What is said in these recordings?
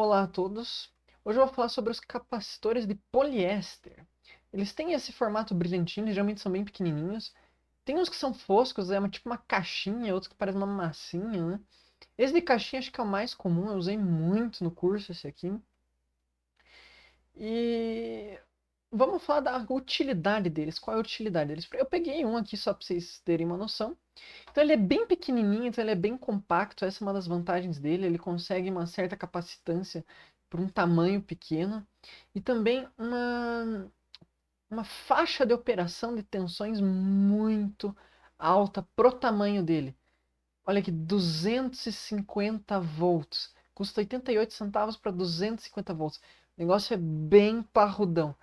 Olá a todos. Hoje eu vou falar sobre os capacitores de poliéster. Eles têm esse formato brilhantinho, geralmente são bem pequenininhos. Tem uns que são foscos, tipo uma caixinha, outros que parecem uma massinha, né? Esse de caixinha acho que é o mais comum, eu usei muito no curso esse aqui. E vamos falar da utilidade deles. Qual é a utilidade deles? Eu peguei um aqui só para vocês terem uma noção. Então ele é bem pequenininho, então ele é bem compacto, essa é uma das vantagens dele, ele consegue uma certa capacitância por um tamanho pequeno e também uma faixa de operação de tensões muito alta pro tamanho dele. Olha aqui, 250 volts. Custa 88 centavos para 250 volts. O negócio é bem parrudão.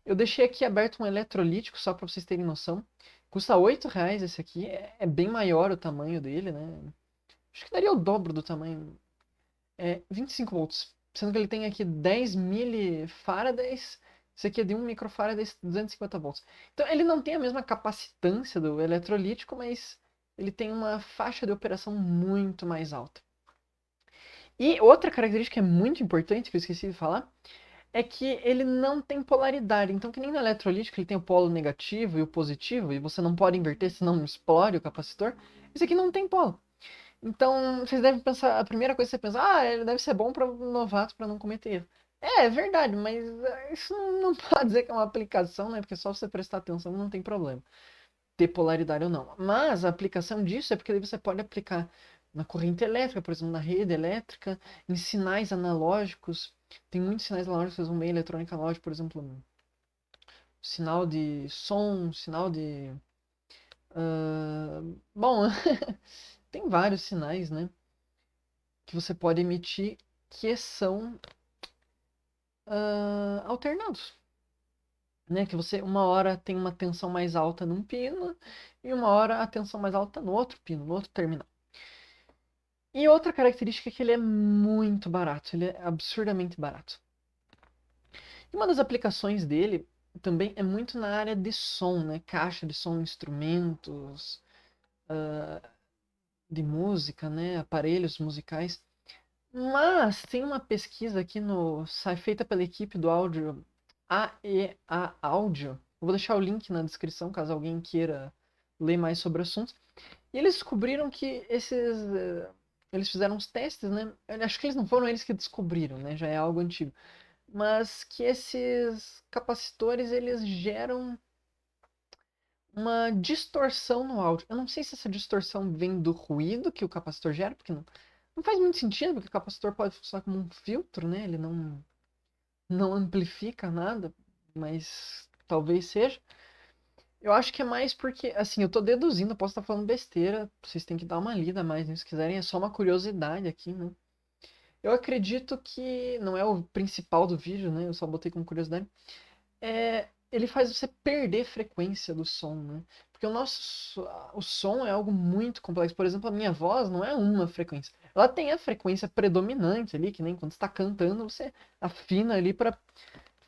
Eu deixei aqui aberto um eletrolítico só para vocês terem noção. Custa R$ 8 esse aqui. É bem maior o tamanho dele, né? Acho que daria o dobro do tamanho. É 25 volts. Sendo que ele tem aqui 10 milifarads. Esse aqui é de 1 microfarad, 250 volts. Então ele não tem a mesma capacitância do eletrolítico, mas ele tem uma faixa de operação muito mais alta. E outra característica muito importante que eu esqueci de falar é que ele não tem polaridade. Então, que nem no eletrolítico ele tem o polo negativo e o positivo, e você não pode inverter, senão explode o capacitor. Esse aqui não tem polo. Então, vocês devem pensar, a primeira coisa que você pensa, ele deve ser bom para novato para não cometer erro. É verdade, mas isso não pode dizer que é uma aplicação, né? Porque só você prestar atenção não tem problema ter polaridade ou não. Mas a aplicação disso é porque daí você pode aplicar na corrente elétrica, por exemplo, na rede elétrica, em sinais analógicos. Tem muitos sinais analógicos, um meio eletrônico analógico, por exemplo, sinal de som, sinal de. Bom, tem vários sinais, né? Que você pode emitir que são alternados. Né? Que você, uma hora tem uma tensão mais alta num pino e uma hora a tensão mais alta no outro pino, no outro terminal. E outra característica é que ele é muito barato, ele é absurdamente barato. E uma das aplicações dele também é muito na área de som, né? Caixa de som, instrumentos, de música, né? Aparelhos musicais. Mas tem uma pesquisa aqui no feita pela equipe do áudio AEA Áudio. Eu vou deixar o link na descrição caso alguém queira ler mais sobre o assunto. E eles descobriram que eles fizeram uns testes, né? Eu acho que eles não foram eles que descobriram, né? Já é algo antigo. Mas que esses capacitores eles geram uma distorção no áudio. Eu não sei se essa distorção vem do ruído que o capacitor gera, porque não faz muito sentido, porque o capacitor pode funcionar como um filtro, né? Ele não amplifica nada, mas talvez seja. Eu acho que é mais porque, assim, eu tô deduzindo, eu posso estar falando besteira, vocês têm que dar uma lida mais nisso, se quiserem, é só uma curiosidade aqui, né? Eu acredito que não é o principal do vídeo, né? Eu só botei como curiosidade. Ele faz você perder frequência do som, né? Porque o som é algo muito complexo. Por exemplo, a minha voz não é uma frequência. Ela tem a frequência predominante ali, que nem quando está cantando, você afina ali para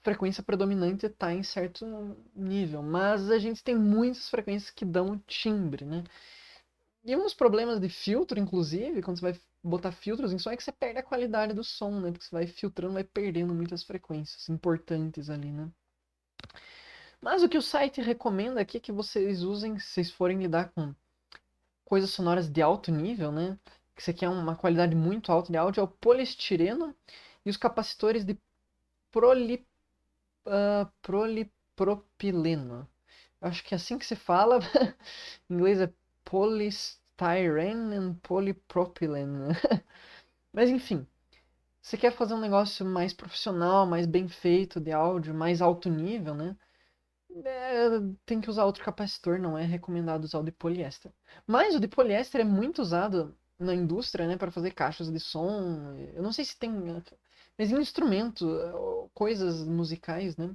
frequência predominante estar em certo nível. Mas a gente tem muitas frequências que dão timbre, né? E um dos problemas de filtro, inclusive, quando você vai botar filtros em som, é que você perde a qualidade do som, né? Porque você vai filtrando, vai perdendo muitas frequências importantes ali, né? Mas o que o site recomenda aqui é que vocês usem, se vocês forem lidar com coisas sonoras de alto nível, né? Que você quer uma qualidade muito alta de áudio, é o poliestireno e os capacitores de proli, polipropileno. Acho que é assim que se fala. Em inglês é polystyrene and polypropylene. Mas enfim, você quer fazer um negócio mais profissional, mais bem feito de áudio, mais alto nível, né? Tem que usar outro capacitor, não é recomendado usar o de poliéster. Mas o de poliéster é muito usado na indústria, né, para fazer caixas de som. Eu não sei se tem, mas em instrumento, coisas musicais, né?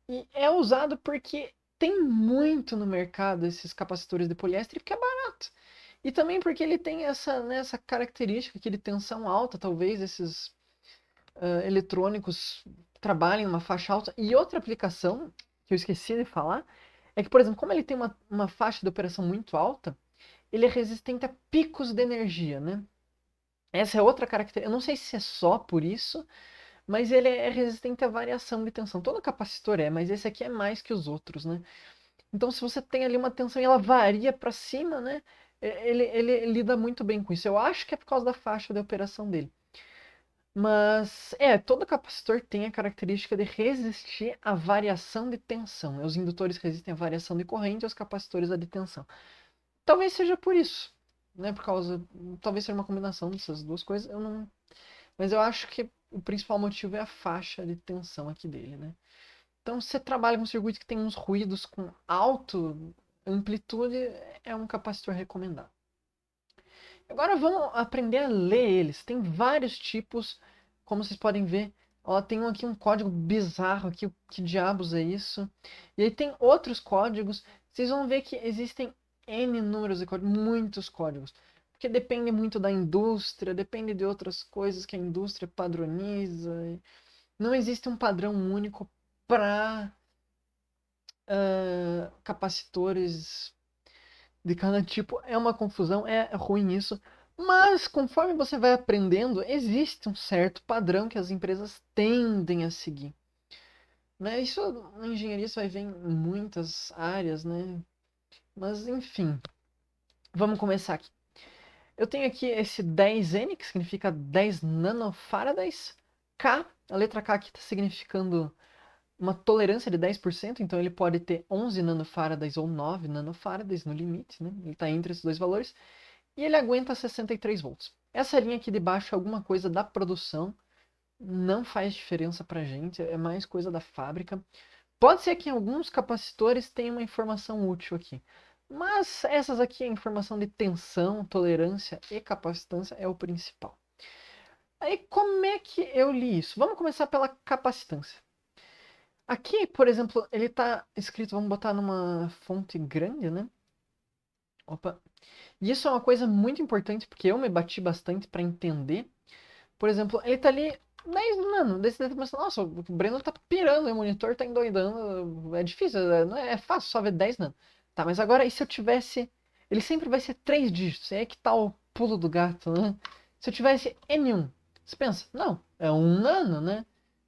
E é usado porque tem muito no mercado esses capacitores de poliéster porque é barato. E também porque ele tem essa característica aqui de tensão alta, talvez esses eletrônicos trabalhem numa faixa alta. E outra aplicação que eu esqueci de falar é que, por exemplo, como ele tem uma faixa de operação muito alta, ele é resistente a picos de energia, né? Essa é outra característica. Eu não sei se é só por isso, mas ele é resistente à variação de tensão. Todo capacitor é, mas esse aqui é mais que os outros, né? Então, se você tem ali uma tensão e ela varia para cima, né? Ele lida muito bem com isso. Eu acho que é por causa da faixa de operação dele. Mas, todo capacitor tem a característica de resistir à variação de tensão. Os indutores resistem à variação de corrente e os capacitores à de tensão. Talvez seja por isso, né? Por causa, talvez seja uma combinação dessas duas coisas. Eu não, mas eu acho que o principal motivo é a faixa de tensão aqui dele, né? Então, se você trabalha com um circuito que tem uns ruídos com alta amplitude, é um capacitor recomendado. Agora vamos aprender a ler eles. Tem vários tipos, como vocês podem ver. Ó, tem aqui um código bizarro aqui, que diabos é isso? E aí tem outros códigos. Vocês vão ver que existem N números de códigos, muitos códigos. Porque depende muito da indústria, depende de outras coisas que a indústria padroniza. Não existe um padrão único para capacitores de cada tipo. É uma confusão, é ruim isso. Mas conforme você vai aprendendo, existe um certo padrão que as empresas tendem a seguir. Né? Isso na engenharia você vai ver em muitas áreas, né? Mas enfim, vamos começar aqui. Eu tenho aqui esse 10N, que significa 10 nanofarads. K, a letra K aqui está significando uma tolerância de 10%, então ele pode ter 11 nanofarads ou 9 nanofarads no limite, né? Ele está entre esses dois valores. E ele aguenta 63 volts. Essa linha aqui de baixo é alguma coisa da produção, não faz diferença pra gente, é mais coisa da fábrica. Pode ser que alguns capacitores tenham uma informação útil aqui, mas essas aqui, a informação de tensão, tolerância e capacitância é o principal. Aí como é que eu li isso? Vamos começar pela capacitância. Aqui, por exemplo, ele está escrito, vamos botar numa fonte grande, né? Opa. E isso é uma coisa muito importante, porque eu me bati bastante para entender. Por exemplo, ele tá ali 10 nano. Daí você tá pensando, nossa, o Breno tá pirando, o monitor tá endoidando. É difícil, não é fácil só ver 10 nano. Tá, mas agora, e se eu tivesse. Ele sempre vai ser 3 dígitos. É aí que tá o pulo do gato, né? Se eu tivesse N1, você pensa, não, é 1 nano, né?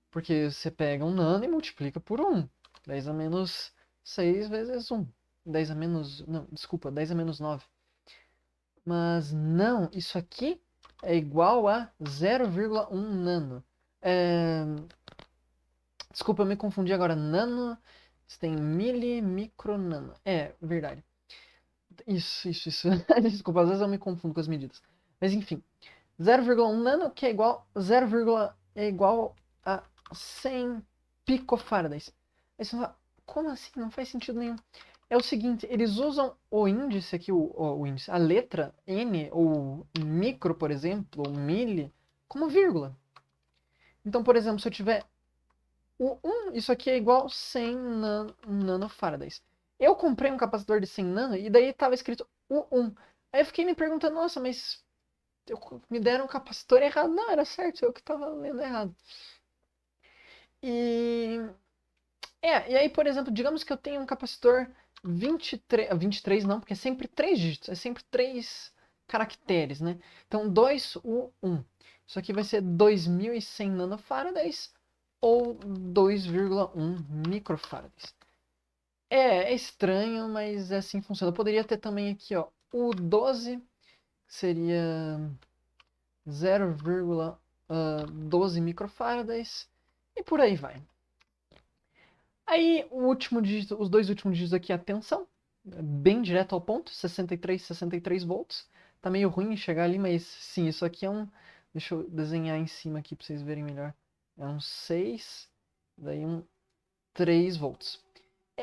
Porque você pega 1 nano e multiplica por 1. 10 a menos 6 vezes 1. 10 a menos. Não, desculpa, 10 a menos 9. Mas não, isso aqui é igual a 0,1 nano. É... Desculpa, eu me confundi agora. Nano, você tem mili, micro, nano. É, verdade. Isso. Desculpa, às vezes eu me confundo com as medidas. Mas enfim, 0,1 nano que é igual, 0, é igual a 100 picofarads. Aí você fala, como assim? Não faz sentido nenhum. É o seguinte, eles usam o índice aqui, o índice, a letra N, ou micro, por exemplo, ou milli, como vírgula. Então, por exemplo, se eu tiver o 1, isso aqui é igual a 100 nanofarads. Eu comprei um capacitor de 100 nano e daí estava escrito o 1. Aí eu fiquei me perguntando, nossa, mas me deram um capacitor errado. Não, era certo, eu que estava lendo errado. E e aí, por exemplo, digamos que eu tenho um capacitor 23 não, porque é sempre 3 dígitos, é sempre 3 caracteres, né? Então, 2 u 1. Isso aqui vai ser 2100 nanofarads ou 2,1 microfarads. É estranho, mas assim funciona. Eu poderia ter também aqui, ó, o 12 seria 0,12 microfarads e por aí vai. Aí o último dígito, os dois últimos dígitos aqui é a tensão, bem direto ao ponto, 63 volts. Tá meio ruim chegar ali, mas sim, isso aqui é um... Deixa eu desenhar em cima aqui para vocês verem melhor. É um 6, daí um 3 volts.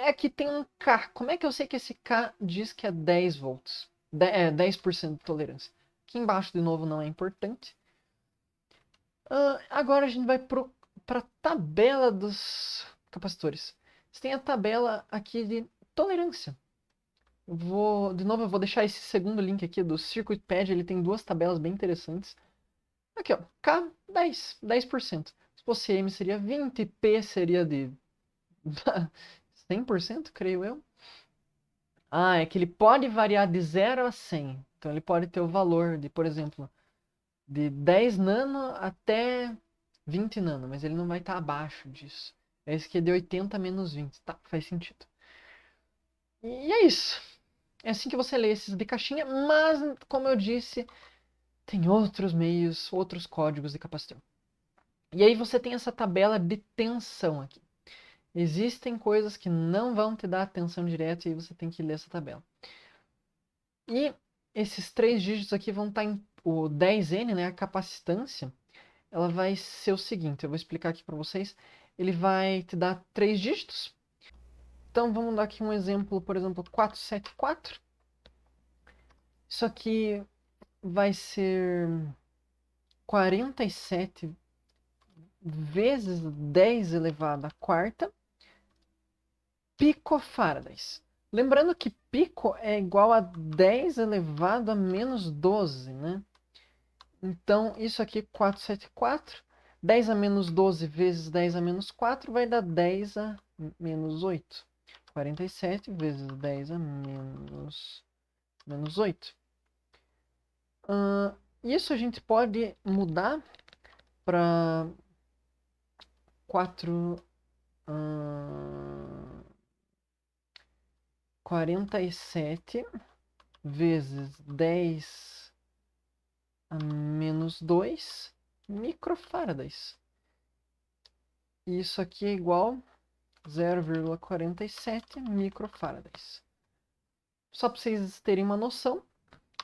Aqui tem um K. Como é que eu sei que esse K diz que é 10 volts? 10% de tolerância. Aqui embaixo, de novo, não é importante. Agora a gente vai para a tabela dos capacitores. Você tem a tabela aqui de tolerância. De novo, eu vou deixar esse segundo link aqui do CircuitPad. Ele tem duas tabelas bem interessantes. Aqui, ó, K, 10%. Se fosse M, seria 20. P seria de 100%, creio eu. É que ele pode variar de 0 a 100. Então ele pode ter o valor de, por exemplo, de 10 nano até 20 nano, mas ele não vai estar abaixo disso. Esse aqui é de 80 menos 20, tá? Faz sentido. E é isso. É assim que você lê esses de caixinha, mas, como eu disse, tem outros meios, outros códigos de capacitor. E aí você tem essa tabela de tensão aqui. Existem coisas que não vão te dar tensão direta e aí você tem que ler essa tabela. E esses 3 dígitos aqui vão estar em o 10N, né, a capacitância, ela vai ser o seguinte, eu vou explicar aqui para vocês. Ele vai te dar 3 dígitos. Então vamos dar aqui um exemplo, por exemplo, 474. Isso aqui vai ser 47 vezes 10 elevado à quarta picofarads. Lembrando que pico é igual a 10 elevado a menos 12, né? Então, isso aqui, 474. 10 a menos 12 vezes 10 a menos 4 vai dar 10 a menos 8. 47 vezes 10 a menos 8. Isso a gente pode mudar para 4... 47 vezes 10 a menos 2 microfarads. Isso aqui é igual a 0,47 microfarads. Só para vocês terem uma noção,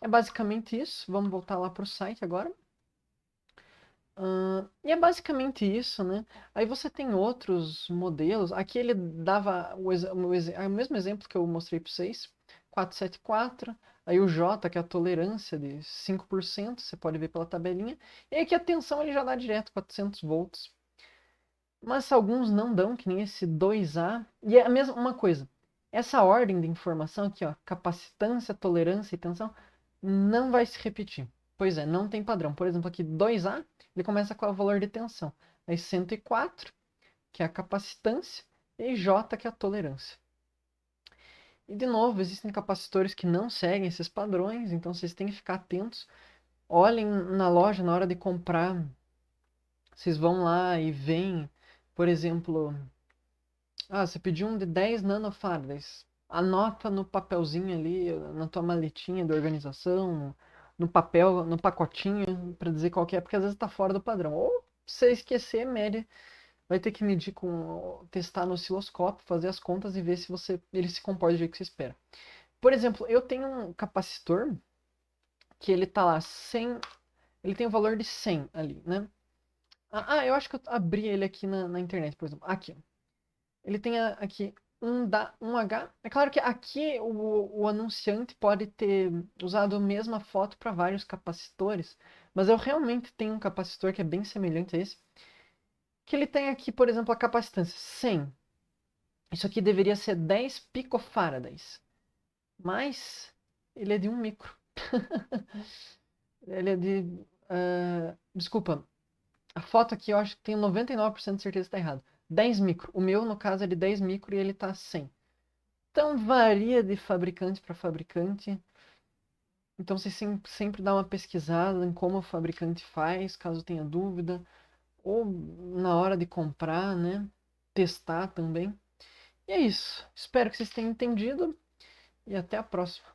é basicamente isso. Vamos voltar lá para o site agora. E é basicamente isso, né? Aí você tem outros modelos. Aqui ele dava o mesmo exemplo que eu mostrei para vocês. 474. Aí o J, que é a tolerância de 5%, você pode ver pela tabelinha. E aqui a tensão ele já dá direto, 400 volts. Mas alguns não dão, que nem esse 2A. E é a mesma uma coisa. Essa ordem de informação aqui, ó, capacitância, tolerância e tensão, não vai se repetir. Pois é, não tem padrão. Por exemplo, aqui 2A, ele começa com o valor de tensão. Aí 104, que é a capacitância, e J, que é a tolerância. E de novo, existem capacitores que não seguem esses padrões, então vocês têm que ficar atentos. Olhem na loja na hora de comprar. Vocês vão lá e veem, por exemplo, você pediu um de 10 nanofarads. Anota no papelzinho ali, na tua maletinha de organização, no papel, no pacotinho, para dizer qual que é, porque às vezes está fora do padrão. Ou se você esquecer, mede, vai ter que medir testar no osciloscópio, fazer as contas e ver se ele se comporta do jeito que você espera. Por exemplo, eu tenho um capacitor que ele tá lá 100, ele tem o valor de 100 ali, né? Eu acho que eu abri ele aqui na internet, por exemplo. Aqui, ele tem aqui um H. É claro que aqui o anunciante pode ter usado a mesma foto para vários capacitores, mas eu realmente tenho um capacitor que é bem semelhante a esse, que ele tem aqui, por exemplo, a capacitância 100. Isso aqui deveria ser 10 picofarads, mas ele é de 1 micro. Ele é de... desculpa, a foto aqui eu acho que tenho 99% de certeza que está errado. 10 micro. O meu, no caso, é de 10 micro e ele está 100. Então varia de fabricante para fabricante. Então você sempre dá uma pesquisada em como o fabricante faz, caso tenha dúvida. Ou na hora de comprar, né? Testar também. E é isso. Espero que vocês tenham entendido. E até a próxima.